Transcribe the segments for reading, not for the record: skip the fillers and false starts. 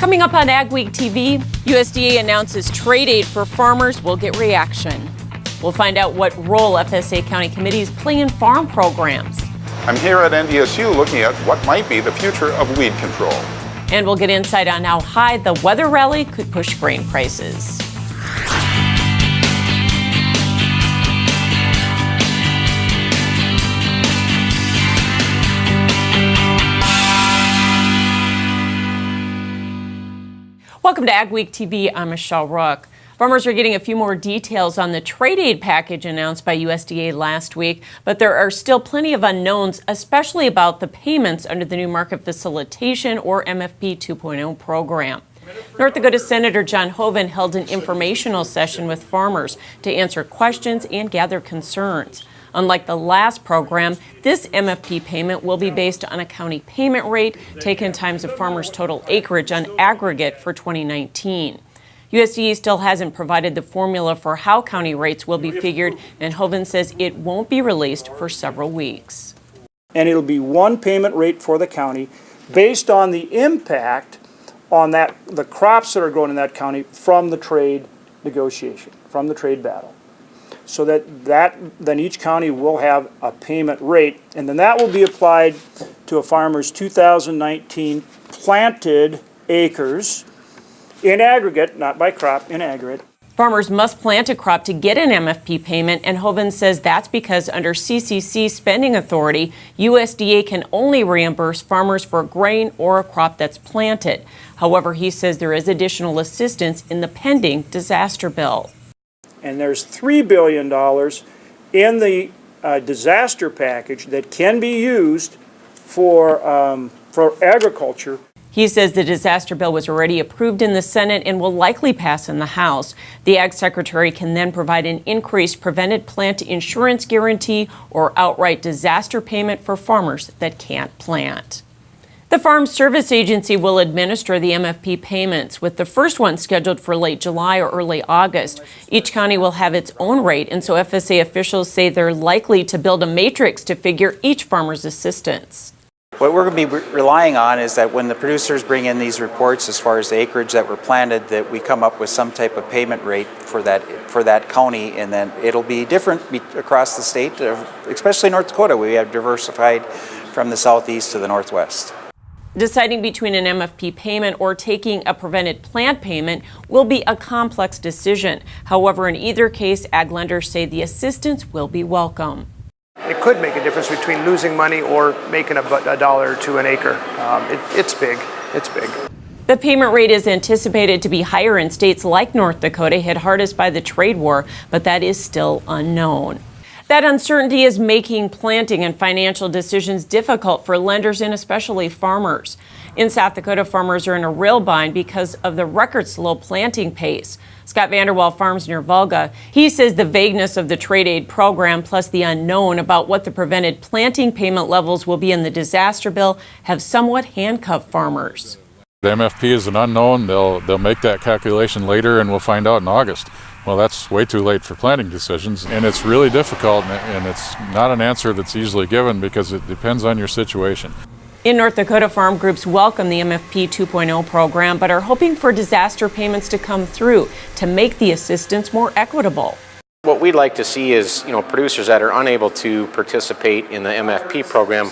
Coming up on AgweekTV, USDA announces trade aid for farmers will get reaction. We'll find out what role FSA county committees play in farm programs. I'm here at NDSU looking at what might be the future of weed control. And we'll get insight on how high the weather rally could push grain prices. Welcome to AgweekTV. I'm Michelle Rook. Farmers are getting a few more details on the trade aid package announced by USDA last week, but there are still plenty of unknowns, especially about the payments under the new Market Facilitation or MFP 2.0 program. North Dakota Senator John Hoeven held an informational session with farmers to answer questions and gather concerns. Unlike the last program, this MFP payment will be based on a county payment rate taken times a farmer's total acreage on aggregate for 2019. USDA still hasn't provided the formula for how county rates will be figured, and Hoeven says it won't be released for several weeks. And it'll be one payment rate for the county based on the impact on the crops that are grown in that county from the trade negotiation, from the trade battle. So then each county will have a payment rate, and then that will be applied to a farmer's 2019 planted acres in aggregate, not by crop, in aggregate. Farmers must plant a crop to get an MFP payment, and Hoeven says that's because under CCC spending authority, USDA can only reimburse farmers for grain or a crop that's planted. However, he says there is additional assistance in the pending disaster bill. And there's $3 billion in the disaster package that can be used for agriculture. He says the disaster bill was already approved in the Senate and will likely pass in the House. The Ag Secretary can then provide an increased prevented plant insurance guarantee or outright disaster payment for farmers that can't plant. The Farm Service Agency will administer the MFP payments, with the first one scheduled for late July or early August. Each county will have its own rate, and so FSA officials say they're likely to build a matrix to figure each farmer's assistance. What we're going to be relying on is that when the producers bring in these reports as far as the acreage that were planted, that we come up with some type of payment rate for that county, and then it'll be different across the state, especially North Dakota. We have diversified from the southeast to the northwest. Deciding between an MFP payment or taking a prevented plant payment will be a complex decision. However, in either case, ag lenders say the assistance will be welcome. It could make a difference between losing money or making a dollar or two an acre. It's big. It's big. The payment rate is anticipated to be higher in states like North Dakota, hit hardest by the trade war, but that is still unknown. That uncertainty is making planting and financial decisions difficult for lenders and especially farmers. In South Dakota, farmers are in a real bind because of the record slow planting pace. Scott Vanderwall farms near Volga. He says the vagueness of the trade aid program plus the unknown about what the prevented planting payment levels will be in the disaster bill have somewhat handcuffed farmers. The MFP is an unknown. They'll make that calculation later and we'll find out in August. Well, that's way too late for planting decisions, and it's really difficult, and it's not an answer that's easily given because it depends on your situation. In North Dakota, farm groups welcome the MFP 2.0 program, but are hoping for disaster payments to come through to make the assistance more equitable. What we'd like to see is, producers that are unable to participate in the MFP program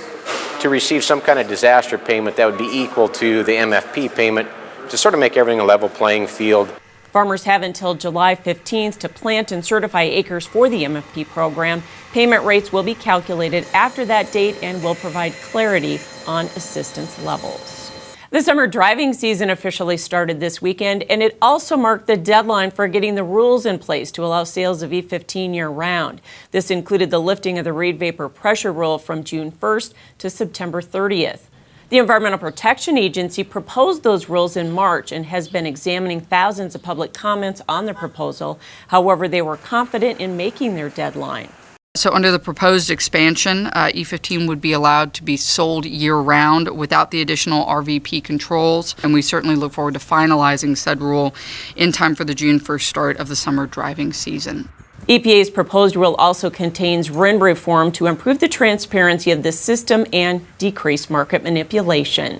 to receive some kind of disaster payment that would be equal to the MFP payment to sort of make everything a level playing field. Farmers have until July 15th to plant and certify acres for the MFP program. Payment rates will be calculated after that date and will provide clarity on assistance levels. The summer driving season officially started this weekend, and it also marked the deadline for getting the rules in place to allow sales of E15 year-round. This included the lifting of the Reid Vapor Pressure Rule from June 1st to September 30th. The Environmental Protection Agency proposed those rules in March and has been examining thousands of public comments on the proposal. However, they were confident in making their deadline. So under the proposed expansion, E15 would be allowed to be sold year-round without the additional RVP controls, and we certainly look forward to finalizing said rule in time for the June 1st start of the summer driving season. EPA's proposed rule also contains RIN reform to improve the transparency of the system and decrease market manipulation.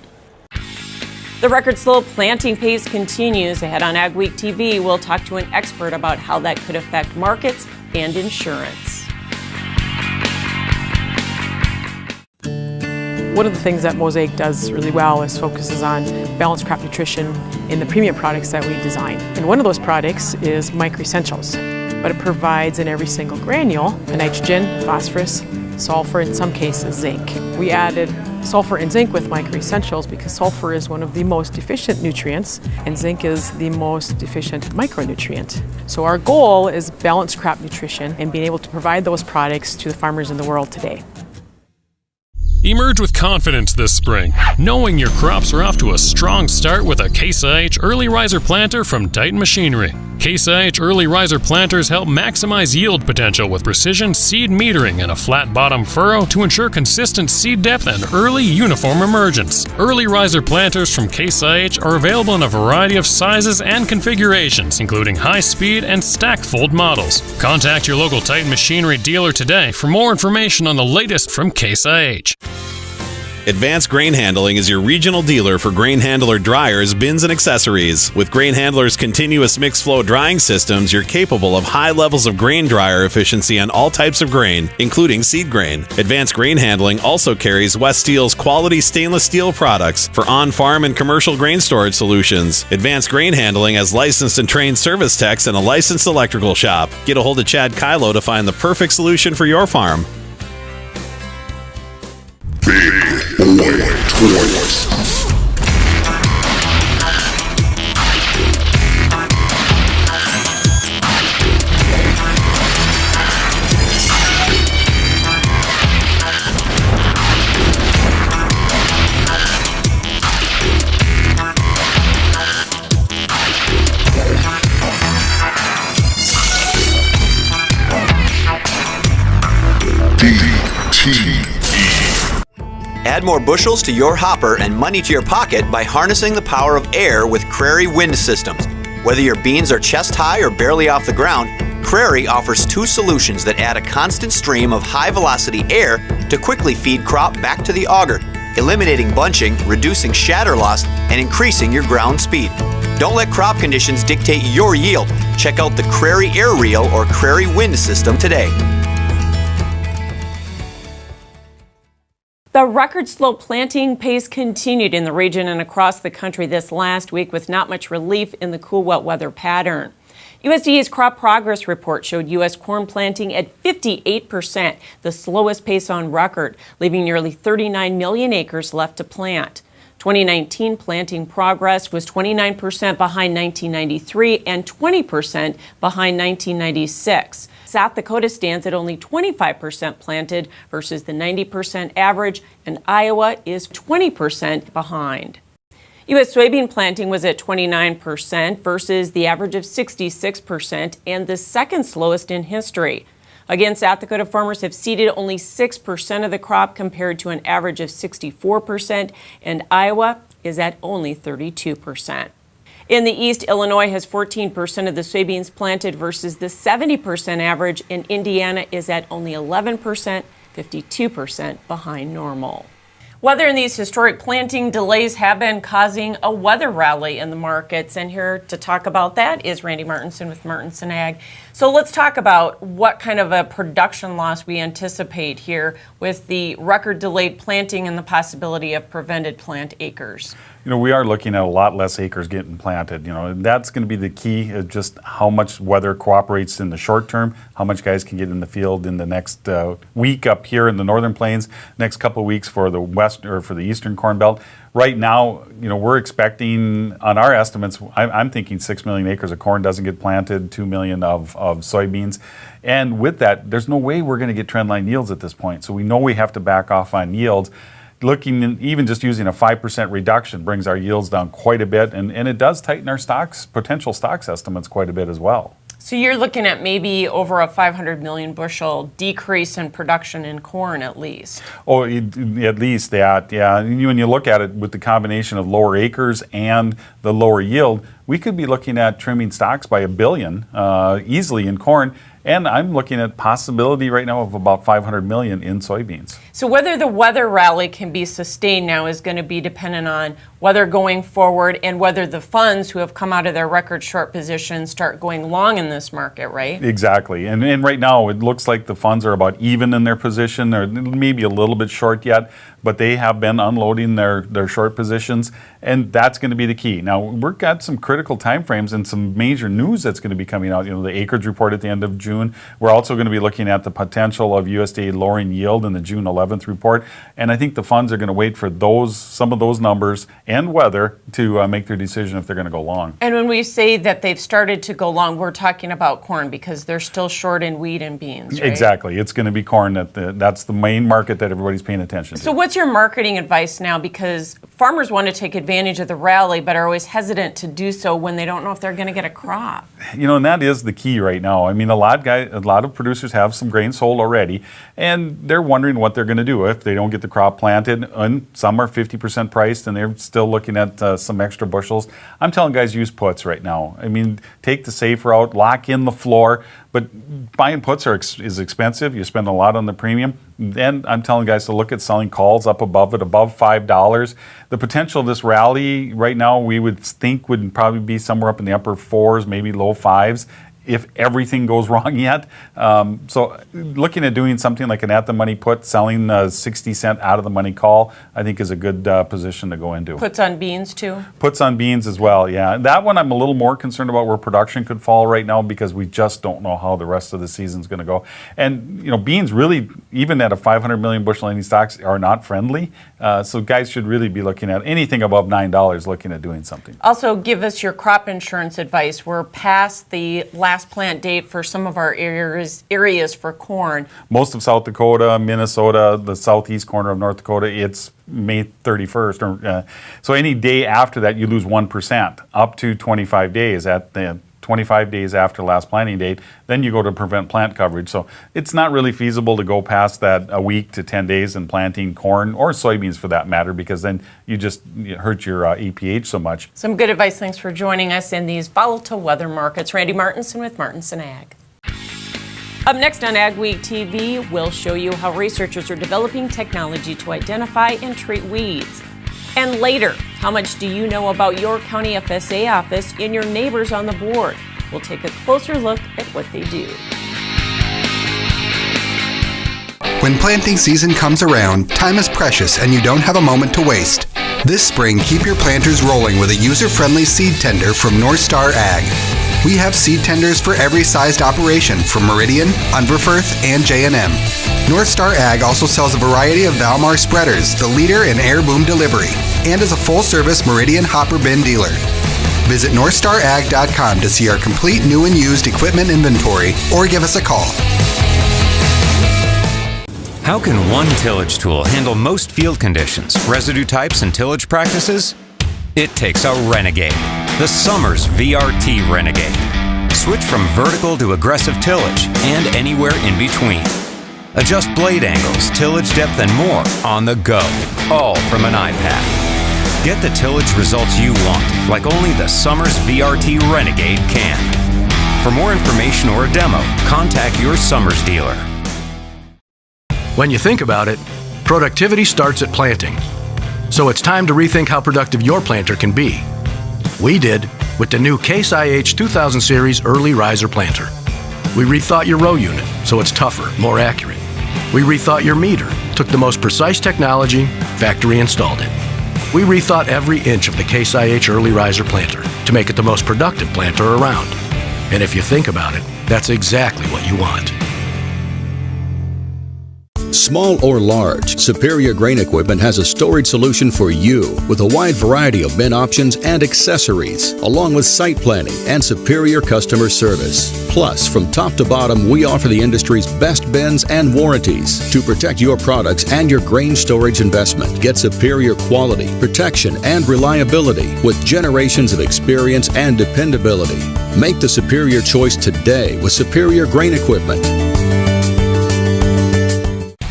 The record slow planting pace continues. Ahead on AgweekTV, we'll talk to an expert about how that could affect markets and insurance. One of the things that Mosaic does really well is focuses on balanced crop nutrition in the premium products that we design. And one of those products is Micro Essentials. But it provides in every single granule a nitrogen, phosphorus, sulfur, in some cases zinc. We added sulfur and zinc with Micro Essentials because sulfur is one of the most deficient nutrients and zinc is the most deficient micronutrient. So our goal is balanced crop nutrition and being able to provide those products to the farmers in the world today. Emerge with confidence this spring, knowing your crops are off to a strong start with a Case IH Early Riser Planter from Titan Machinery. Case IH Early Riser Planters help maximize yield potential with precision seed metering and a flat bottom furrow to ensure consistent seed depth and early uniform emergence. Early Riser Planters from Case IH are available in a variety of sizes and configurations, including high-speed and stack-fold models. Contact your local Titan Machinery dealer today for more information on the latest from Case IH. Advanced Grain Handling is your regional dealer for grain handler dryers, bins, and accessories. With Grain Handler's continuous mixed flow drying systems, you're capable of high levels of grain dryer efficiency on all types of grain, including seed grain. Advanced Grain Handling also carries West Steel's quality stainless steel products for on-farm and commercial grain storage solutions. Advanced Grain Handling has licensed and trained service techs and a licensed electrical shop. Get a hold of Chad Kylo to find the perfect solution for your farm. Big Boy Toys. Add more bushels to your hopper and money to your pocket by harnessing the power of air with Crary Wind Systems. Whether your beans are chest high or barely off the ground, Crary offers two solutions that add a constant stream of high-velocity air to quickly feed crop back to the auger, eliminating bunching, reducing shatter loss, and increasing your ground speed. Don't let crop conditions dictate your yield. Check out the Crary Air Reel or Crary Wind System today. The record slow planting pace continued in the region and across the country this last week with not much relief in the cool, wet weather pattern. USDA's crop progress report showed U.S. corn planting at 58%, the slowest pace on record, leaving nearly 39 million acres left to plant. 2019 planting progress was 29% behind 1993 and 20% behind 1996. South Dakota stands at only 25% planted versus the 90% average, and Iowa is 20% behind. U.S. soybean planting was at 29% versus the average of 66% and the second slowest in history. Again, South Dakota farmers have seeded only 6% of the crop compared to an average of 64%, and Iowa is at only 32%. In the East, Illinois has 14% of the soybeans planted versus the 70% average, and Indiana is at only 11%, 52% behind normal. Weather and these historic planting delays have been causing a weather rally in the markets, and here to talk about that is Randy Martinson with Martinson Ag. So let's talk about what kind of a production loss we anticipate here with the record delayed planting and the possibility of prevented plant acres. You know, we are looking at a lot less acres getting planted. You know, and that's going to be the key, is just how much weather cooperates in the short term, how much guys can get in the field in the next week up here in the northern plains, next couple of weeks for the west or for the eastern corn belt. Right now, you know, we're expecting, on our estimates, I'm thinking 6 million acres of corn doesn't get planted, 2 million of soybeans. And with that, there's no way we're going to get trendline yields at this point. So we know we have to back off on yields. Looking, even just using a 5% reduction brings our yields down quite a bit, and it does tighten our potential stocks estimates quite a bit as well. So you're looking at maybe over a 500 million bushel decrease in production in corn at least. Oh, at least that, yeah. And when you look at it with the combination of lower acres and the lower yield, we could be looking at trimming stocks by $1 billion easily in corn. And I'm looking at possibility right now of about $500 million in soybeans. So whether the weather rally can be sustained now is going to be dependent on weather going forward and whether the funds who have come out of their record short positions start going long in this market, right? Exactly. And right now it looks like the funds are about even in their position. They're maybe a little bit short yet, but they have been unloading their short positions, and that's going to be the key. Now, we've got some critical timeframes and some major news that's going to be coming out. The acreage report at the end of June. We're also going to be looking at the potential of USDA lowering yield in the June 11th report, and I think the funds are going to wait for some of those numbers and weather to make their decision if they're going to go long. And when we say that they've started to go long, we're talking about corn because they're still short in wheat and beans, right? Exactly. It's going to be corn. That's the main market that everybody's paying attention to. So what's your marketing advice now? Because farmers want to take advantage of the rally, but are always hesitant to do so when they don't know if they're going to get a crop. And that is the key right now. I mean, a lot of producers have some grain sold already, and they're wondering what they're going to do if they don't get the crop planted. And some are 50% priced, and they're still looking at some extra bushels. I'm telling guys, use puts right now. I mean, take the safe route, lock in the floor. But buying puts is expensive. You spend a lot on the premium. Then I'm telling guys to look at selling calls up above $5. The potential of this rally right now, we would think would probably be somewhere up in the upper 4s, maybe low 5s. If everything goes wrong yet. So looking at doing something like an at-the-money put, selling 60-cent out-of-the-money call, I think is a good position to go into. Puts on beans too? Puts on beans as well, yeah. That one I'm a little more concerned about where production could fall right now because we just don't know how the rest of the season's going to go. And, beans really, even at a 500 million bushel ending stocks, are not friendly. So guys should really be looking at anything above $9, looking at doing something. Also, give us your crop insurance advice. We're past the last plant date for some of our areas for corn. Most of South Dakota, Minnesota, the southeast corner of North Dakota, it's May 31st. So any day after that, you lose 1% up to 25 days at the 25 days after last planting date, then you go to prevent plant coverage. So it's not really feasible to go past that a week to 10 days in planting corn or soybeans for that matter, because then you hurt your EPH so much. Some good advice. Thanks for joining us in these volatile weather markets. Randy Martinson with Martinson Ag. Up next on Ag Week TV, we'll show you how researchers are developing technology to identify and treat weeds. And later, how much do you know about your county FSA office and your neighbors on the board? We'll take a closer look at what they do. When planting season comes around, time is precious and you don't have a moment to waste. This spring, keep your planters rolling with a user-friendly seed tender from North Star Ag. We have seed tenders for every sized operation from Meridian, Unverferth, and J&M. North Star Ag also sells a variety of Valmar spreaders, the leader in air boom delivery, and is a full-service Meridian hopper bin dealer. Visit NorthstarAg.com to see our complete new and used equipment inventory or give us a call. How can one tillage tool handle most field conditions, residue types, and tillage practices? It takes a Renegade, the Summers VRT Renegade. Switch from vertical to aggressive tillage and anywhere in between. Adjust blade angles, tillage depth, and more on the go, all from an iPad. Get the tillage results you want, like only the Summers VRT Renegade can. For more information or a demo, contact your Summers dealer. When you think about it, productivity starts at planting. So it's time to rethink how productive your planter can be. We did with the new Case IH 2000 Series Early Riser Planter. We rethought your row unit so it's tougher, more accurate. We rethought your meter, took the most precise technology, factory installed it. We rethought every inch of the Case IH Early Riser Planter to make it the most productive planter around. And if you think about it, that's exactly what you want. Small or large, Superior Grain Equipment has a storage solution for you with a wide variety of bin options and accessories, along with site planning and superior customer service. Plus, from top to bottom, we offer the industry's best bins and warranties to protect your products and your grain storage investment. Get superior quality, protection, and reliability with generations of experience and dependability. Make the superior choice today with Superior Grain Equipment.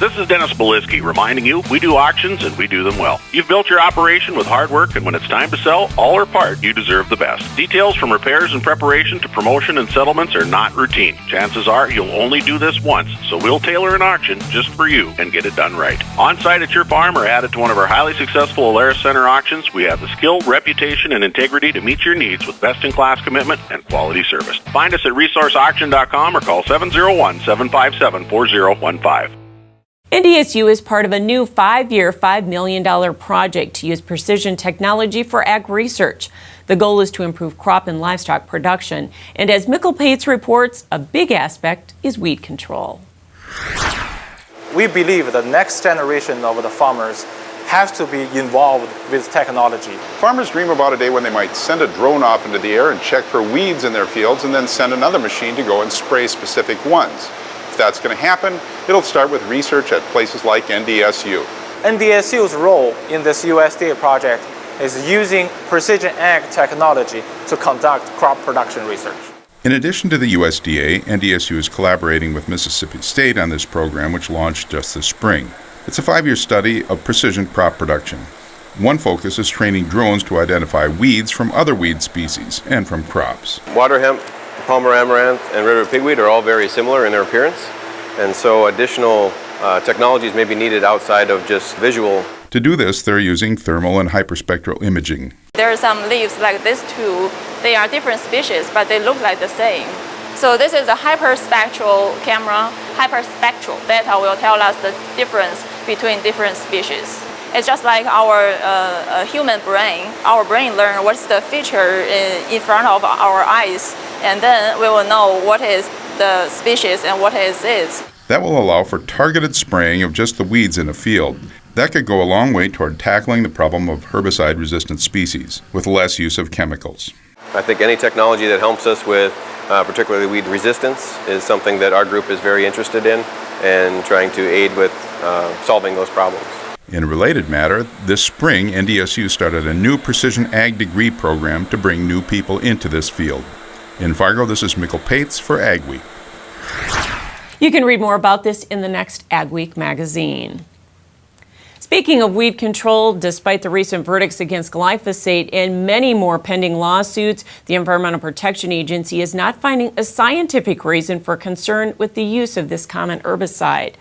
This is Dennis Belisky reminding you we do auctions and we do them well. You've built your operation with hard work, and when it's time to sell, all or part, you deserve the best. Details from repairs and preparation to promotion and settlements are not routine. Chances are you'll only do this once, so we'll tailor an auction just for you and get it done right. On-site at your farm or added to one of our highly successful Alaris Center auctions, we have the skill, reputation, and integrity to meet your needs with best-in-class commitment and quality service. Find us at resourceauction.com or call 701-757-4015. NDSU is part of a new 5-year, $5 million project to use precision technology for ag research. The goal is to improve crop and livestock production. And as Mikkel Pates reports, a big aspect is weed control. We believe the next generation of the farmers has to be involved with technology. Farmers dream about a day when they might send a drone off into the air and check for weeds in their fields and then send another machine to go and spray specific ones. If that's going to happen, it'll start with research at places like NDSU. NDSU's role in this USDA project is using precision ag technology to conduct crop production research. In addition to the USDA, NDSU is collaborating with Mississippi State on this program, which launched just this spring. It's a 5-year study of precision crop production. One focus is training drones to identify weeds from other weed species and from crops. Water hemp, Palmer amaranth, and red pigweed are all very similar in their appearance, and so additional technologies may be needed outside of just visual. To do this, they're using thermal and hyperspectral imaging. There are some leaves like this too. They are different species, but they look like the same. So this is a hyperspectral camera. Hyperspectral data will tell us the difference between different species. It's just like our human brain. Our brain learns what's the feature in front of our eyes, and then we will know what is the species and what is it. That will allow for targeted spraying of just the weeds in a field. That could go a long way toward tackling the problem of herbicide-resistant species with less use of chemicals. I think any technology that helps us with particularly weed resistance is something that our group is very interested in and trying to aid with solving those problems. In a related matter, this spring, NDSU started a new Precision Ag degree program to bring new people into this field. In Fargo, this is Mikkel Pates for Ag Week. You can read more about this in the next Ag Week magazine. Speaking of weed control, despite the recent verdicts against glyphosate and many more pending lawsuits, the Environmental Protection Agency is not finding a scientific reason for concern with the use of this common herbicide.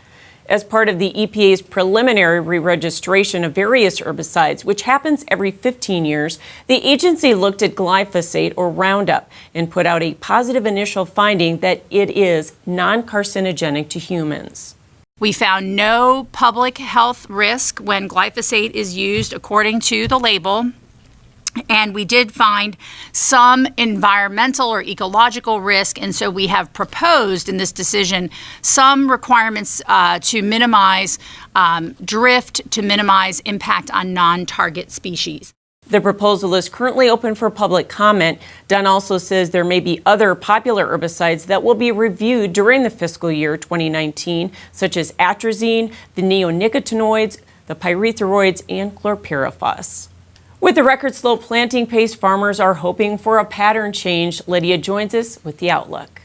As part of the EPA's preliminary re-registration of various herbicides, which happens every 15 years, the agency looked at glyphosate, or Roundup, and put out a positive initial finding that it is non-carcinogenic to humans. We found no public health risk when glyphosate is used according to the label. And we did find some environmental or ecological risk, and so we have proposed in this decision some requirements to minimize drift, to minimize impact on non-target species. The proposal is currently open for public comment. Dunn also says there may be other popular herbicides that will be reviewed during the fiscal year 2019, such as atrazine, the neonicotinoids, the pyrethroids, and chlorpyrifos. With the record slow planting pace, farmers are hoping for a pattern change. Lydia joins us with the outlook.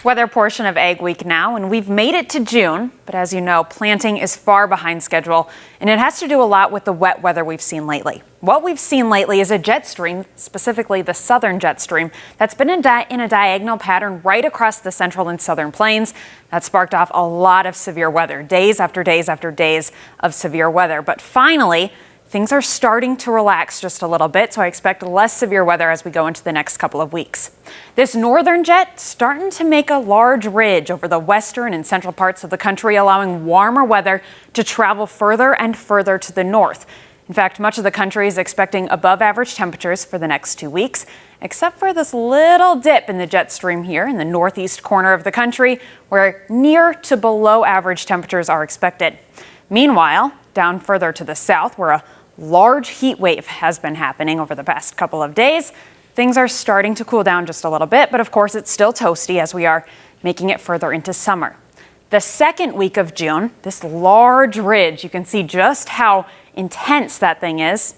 Weather portion of Ag Week now, and we've made it to June, but as you know, planting is far behind schedule, and it has to do a lot with the wet weather we've seen lately. What we've seen lately is a jet stream, specifically the southern jet stream, that's been in a diagonal pattern right across the central and southern plains. That sparked off a lot of severe weather, days after days after days of severe weather. But finally, things are starting to relax just a little bit, so I expect less severe weather as we go into the next couple of weeks. This northern jet starting to make a large ridge over the western and central parts of the country, allowing warmer weather to travel further and further to the north. In fact, much of the country is expecting above average temperatures for the next 2 weeks, except for this little dip in the jet stream here in the northeast corner of the country, where near to below average temperatures are expected. Meanwhile, down further to the south, where a large heat wave has been happening over the past couple of days, things are starting to cool down just a little bit, but of course it's still toasty as we are making it further into summer. The second week of June, this large ridge, you can see just how intense that thing is,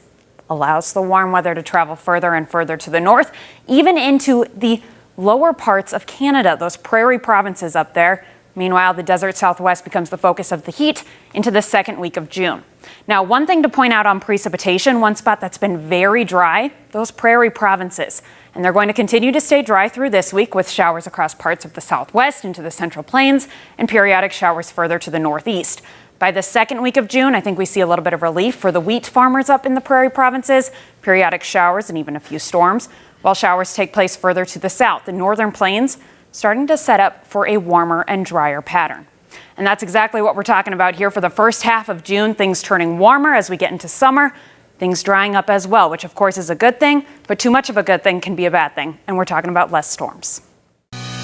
allows the warm weather to travel further and further to the north, even into the lower parts of Canada, those prairie provinces up there. Meanwhile, the desert Southwest becomes the focus of the heat into the second week of June. Now, one thing to point out on precipitation, one spot that's been very dry, those prairie provinces. And they're going to continue to stay dry through this week with showers across parts of the Southwest into the Central Plains and periodic showers further to the Northeast. By the second week of June, I think we see a little bit of relief for the wheat farmers up in the prairie provinces, periodic showers and even a few storms, while showers take place further to the south. The Northern Plains starting to set up for a warmer and drier pattern. And that's exactly what we're talking about here for the first half of June, things turning warmer as we get into summer, things drying up as well, which of course is a good thing, but too much of a good thing can be a bad thing. And we're talking about less storms.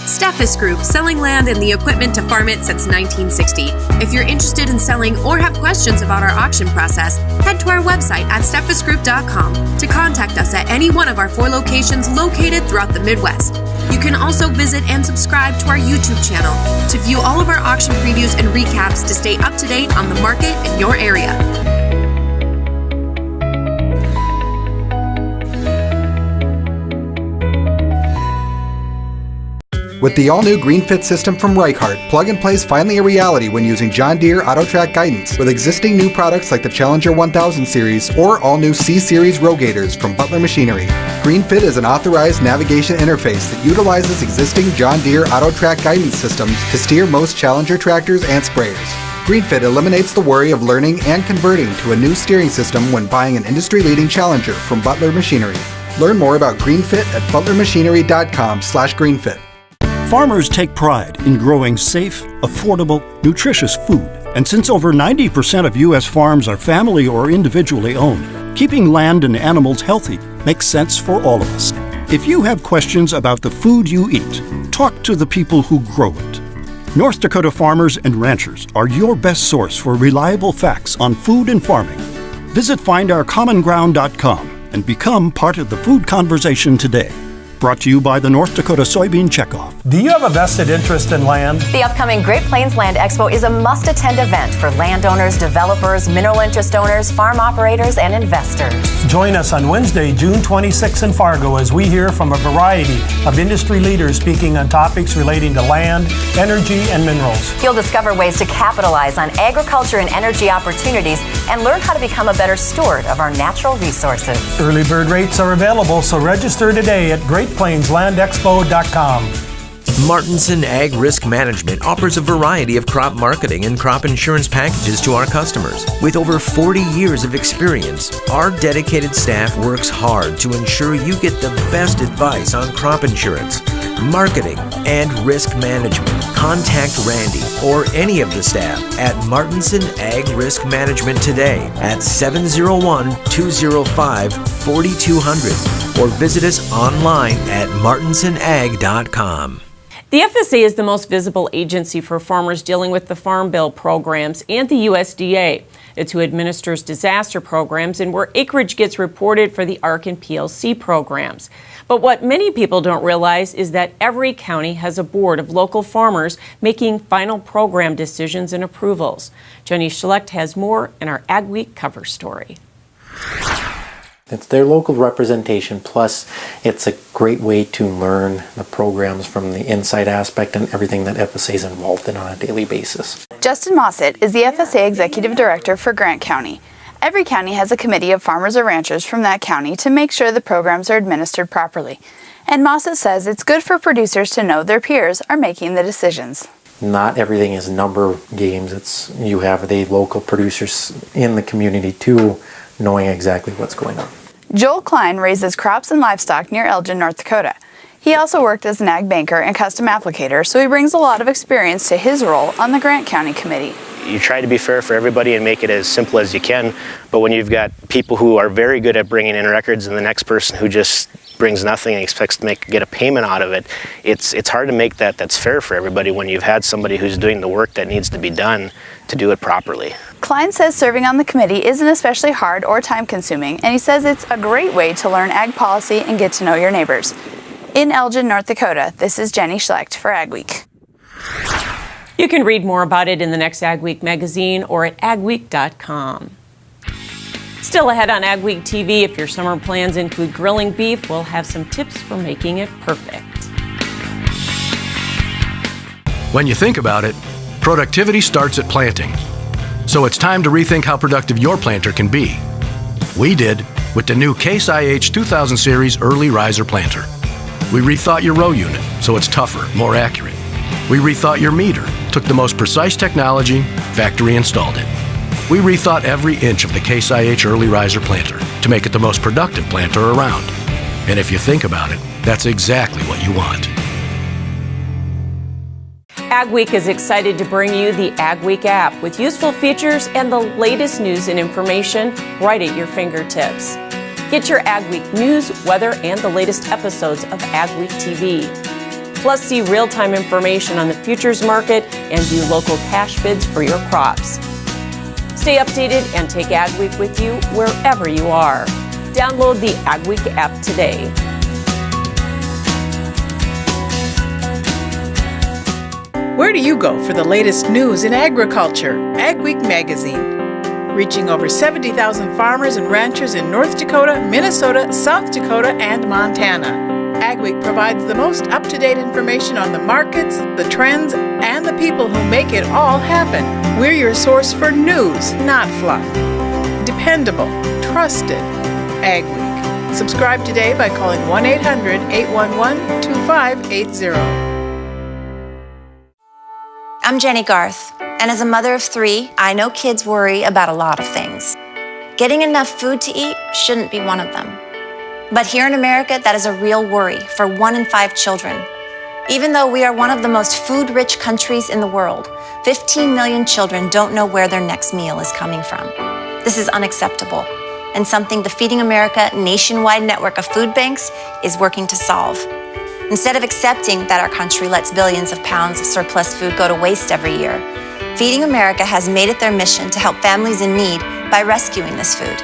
Steffes Group, selling land and the equipment to farm it since 1960. If you're interested in selling or have questions about our auction process, head to our website at steffesgroup.com to contact us at any one of our 4 locations located throughout the Midwest. You can also visit and subscribe to our YouTube channel to view all of our auction previews and recaps to stay up to date on the market in your area. With the all-new GreenFit system from Reichart, plug-and-play is finally a reality when using John Deere AutoTrack guidance with existing new products like the Challenger 1000 series or all-new C-Series Rogators from Butler Machinery. GreenFit is an authorized navigation interface that utilizes existing John Deere AutoTrack guidance systems to steer most Challenger tractors and sprayers. GreenFit eliminates the worry of learning and converting to a new steering system when buying an industry-leading Challenger from Butler Machinery. Learn more about GreenFit at butlermachinery.com/greenfit. Farmers take pride in growing safe, affordable, nutritious food. And since over 90% of U.S. farms are family or individually owned, keeping land and animals healthy makes sense for all of us. If you have questions about the food you eat, talk to the people who grow it. North Dakota farmers and ranchers are your best source for reliable facts on food and farming. Visit findourcommonground.com and become part of the food conversation today. Brought to you by the North Dakota Soybean Checkoff. Do you have a vested interest in land? The upcoming Great Plains Land Expo is a must-attend event for landowners, developers, mineral interest owners, farm operators, and investors. Join us on Wednesday, June 26 in Fargo as we hear from a variety of industry leaders speaking on topics relating to land, energy, and minerals. You'll discover ways to capitalize on agriculture and energy opportunities and learn how to become a better steward of our natural resources. Early bird rates are available, so register today at GreatPlainsLandExpo.com. Martinson Ag Risk Management offers a variety of crop marketing and crop insurance packages to our customers. With over 40 years of experience, our dedicated staff works hard to ensure you get the best advice on crop insurance, marketing, and risk management. Contact Randy or any of the staff at Martinson Ag Risk Management today at 701-205-4200 or visit us online at martinsonag.com. The FSA is the most visible agency for farmers dealing with the Farm Bill programs and the USDA. It's who administers disaster programs and where acreage gets reported for the ARC and PLC programs. But what many people don't realize is that every county has a board of local farmers making final program decisions and approvals. Jenny Schlecht has more in our Ag Week cover story. It's their local representation, plus it's a great way to learn the programs from the inside aspect and everything that FSA is involved in on a daily basis. Justin Mossett is the FSA Executive Director for Grant County. Every county has a committee of farmers or ranchers from that county to make sure the programs are administered properly. And Mossett says it's good for producers to know their peers are making the decisions. Not everything is number games. You have the local producers in the community too, knowing exactly what's going on. Joel Klein raises crops and livestock near Elgin, North Dakota. He also worked as an ag banker and custom applicator, so he brings a lot of experience to his role on the Grant County Committee. You try to be fair for everybody and make it as simple as you can, but when you've got people who are very good at bringing in records and the next person who just brings nothing and expects to get a payment out of it, it's hard to make that's fair for everybody when you've had somebody who's doing the work that needs to be done to do it properly. Klein says serving on the committee isn't especially hard or time-consuming, and he says it's a great way to learn ag policy and get to know your neighbors. In Elgin, North Dakota, this is Jenny Schlecht for Ag Week. You can read more about it in the next Ag Week magazine or at agweek.com. Still ahead on Ag Week TV, if your summer plans include grilling beef, we'll have some tips for making it perfect. When you think about it, productivity starts at planting. So it's time to rethink how productive your planter can be. We did with the new Case IH 2000 Series Early Riser Planter. We rethought your row unit so it's tougher, more accurate. We rethought your meter, took the most precise technology, factory installed it. We rethought every inch of the Case IH Early Riser Planter to make it the most productive planter around. And if you think about it, that's exactly what you want. Ag Week is excited to bring you the Ag Week app with useful features and the latest news and information right at your fingertips. Get your Ag Week news, weather, and the latest episodes of AgweekTV. Plus, see real-time information on the futures market and view local cash bids for your crops. Stay updated and take Ag Week with you wherever you are. Download the Ag Week app today. Where do you go for the latest news in agriculture? Ag Week magazine. Reaching over 70,000 farmers and ranchers in North Dakota, Minnesota, South Dakota, and Montana. Ag Week provides the most up-to-date information on the markets, the trends, and the people who make it all happen. We're your source for news, not fluff. Dependable, trusted. Ag Week. Subscribe today by calling 1-800-811-2580. I'm Jenny Garth, and as a mother of 3, I know kids worry about a lot of things. Getting enough food to eat shouldn't be one of them. But here in America, that is a real worry for 1 in 5 children. Even though we are one of the most food-rich countries in the world, 15 million children don't know where their next meal is coming from. This is unacceptable, and something the Feeding America nationwide network of food banks is working to solve. Instead of accepting that our country lets billions of pounds of surplus food go to waste every year, Feeding America has made it their mission to help families in need by rescuing this food.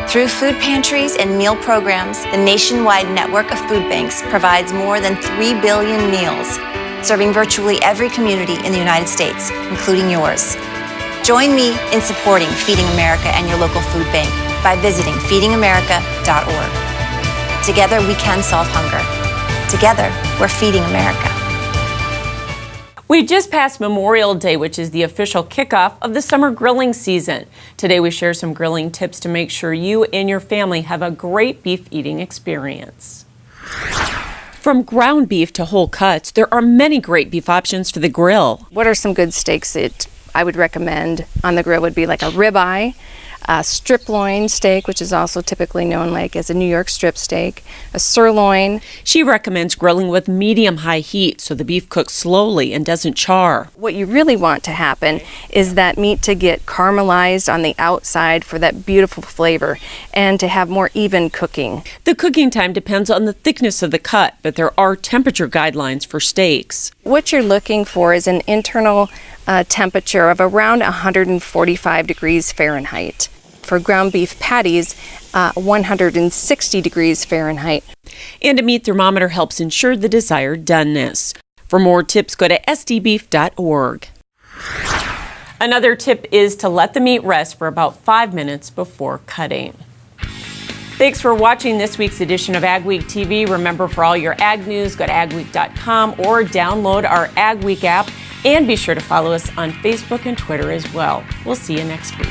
Through food pantries and meal programs, the nationwide network of food banks provides more than 3 billion meals, serving virtually every community in the United States, including yours. Join me in supporting Feeding America and your local food bank by visiting feedingamerica.org. Together we can solve hunger. Together, we're feeding America. We just passed Memorial Day, which is the official kickoff of the summer grilling season. Today we share some grilling tips to make sure you and your family have a great beef eating experience. From ground beef to whole cuts, there are many great beef options for the grill. What are some good steaks that I would recommend on the grill would be like a ribeye, a strip loin steak, which is also typically known like as a New York strip steak, a sirloin. She recommends grilling with medium-high heat so the beef cooks slowly and doesn't char. What you really want to happen is that meat to get caramelized on the outside for that beautiful flavor and to have more even cooking. The cooking time depends on the thickness of the cut, but there are temperature guidelines for steaks. What you're looking for is an internal temperature of around 145 degrees Fahrenheit. For ground beef patties, 160 degrees Fahrenheit. And a meat thermometer helps ensure the desired doneness. For more tips, go to sdbeef.org. Another tip is to let the meat rest for about 5 minutes before cutting. Thanks for watching this week's edition of Ag Week TV. Remember, for all your ag news, go to agweek.com or download our Ag Week app. And be sure to follow us on Facebook and Twitter as well. We'll see you next week.